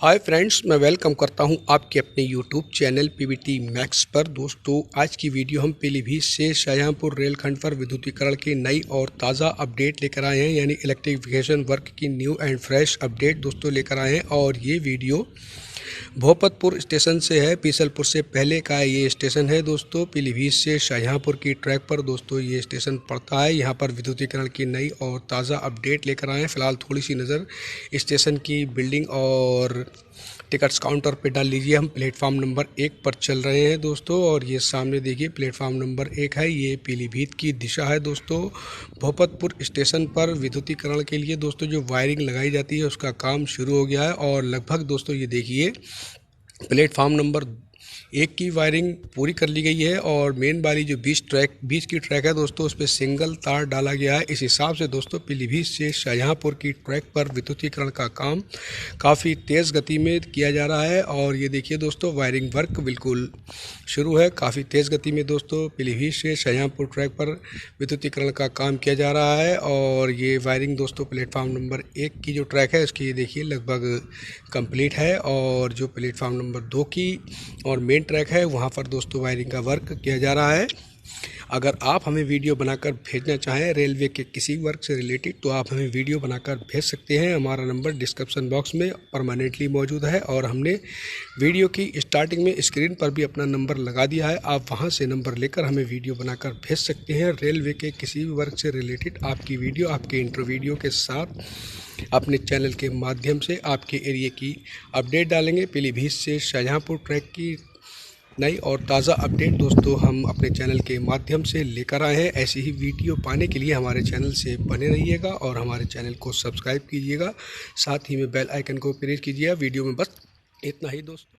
Hi friends, मैं welcome करता हूं आपके अपने यूट्यूब चैनल पीबीटी मैक्स पर। दोस्तों, आज की वीडियो हम पीलीभीत से शाहजहांपुर रेलखंड पर विद्युतीकरण की नई और ताज़ा अपडेट लेकर आए हैं, यानी इलेक्ट्रिफिकेशन वर्क की न्यू एंड फ्रेश अपडेट दोस्तों लेकर आए हैं। और ये वीडियो भोपतपुर स्टेशन से है, पीसलपुर से पहले का ये स्टेशन है दोस्तों। पीलीभीत से शाहजहांपुर की ट्रैक पर दोस्तों ये स्टेशन पड़ता है। यहाँ पर विद्युतीकरण की नई और ताज़ा अपडेट लेकर आए हैं। फिलहाल थोड़ी सी नज़र स्टेशन की बिल्डिंग और टिकट्स काउंटर पे डाल लीजिए। हम प्लेटफॉर्म नंबर 1 पर चल रहे हैं दोस्तों, और ये सामने देखिए प्लेटफॉर्म नंबर 1 है। ये पीलीभीत की दिशा है दोस्तों। भोपतपुर स्टेशन पर विद्युतीकरण के लिए दोस्तों जो वायरिंग लगाई जाती है उसका काम शुरू हो गया है, और लगभग दोस्तों ये देखिए प्लेटफॉर्म नंबर 1 की वायरिंग पूरी कर ली गई है। और मेन वाली जो बीच की ट्रैक है दोस्तों, उस पर सिंगल तार डाला गया है। इस हिसाब से दोस्तों पीलीभीत से शाहजहांपुर की ट्रैक पर विद्युतीकरण का काम काफ़ी तेज़ गति में किया जा रहा है। और ये देखिए दोस्तों वायरिंग वर्क बिल्कुल शुरू है, काफ़ी तेज़ गति में दोस्तों पीलीभीत से शाहजहांपुर ट्रैक पर विद्युतीकरण का काम किया जा रहा है। और ये वायरिंग दोस्तों प्लेटफॉर्म नंबर 1 की जो ट्रैक है उसकी देखिए लगभग कंप्लीट है। और जो प्लेटफॉर्म नंबर 2 की और मेन ट्रैक है वहाँ पर दोस्तों वायरिंग का वर्क किया जा रहा है। अगर आप हमें वीडियो बनाकर भेजना चाहें रेलवे के किसी वर्क से रिलेटेड, तो आप हमें वीडियो बनाकर भेज सकते हैं। हमारा नंबर डिस्क्रिप्शन बॉक्स में परमानेंटली मौजूद है, और हमने वीडियो की स्टार्टिंग में स्क्रीन पर भी अपना नंबर लगा दिया है। आप वहां से नंबर लेकर हमें वीडियो बनाकर भेज सकते हैं। रेलवे के किसी भी वर्क से रिलेटेड आपकी वीडियो, आपके इंट्रो वीडियो के साथ अपने चैनल के माध्यम से आपके एरिया की अपडेट डालेंगे। पीलीभीत से शाहजहांपुर ट्रैक की नई और ताज़ा अपडेट दोस्तों हम अपने चैनल के माध्यम से लेकर आए हैं। ऐसी ही वीडियो पाने के लिए हमारे चैनल से बने रहिएगा और हमारे चैनल को सब्सक्राइब कीजिएगा। साथ ही में बेल आइकन को प्रेस कीजिएगा। वीडियो में बस इतना ही दोस्तों।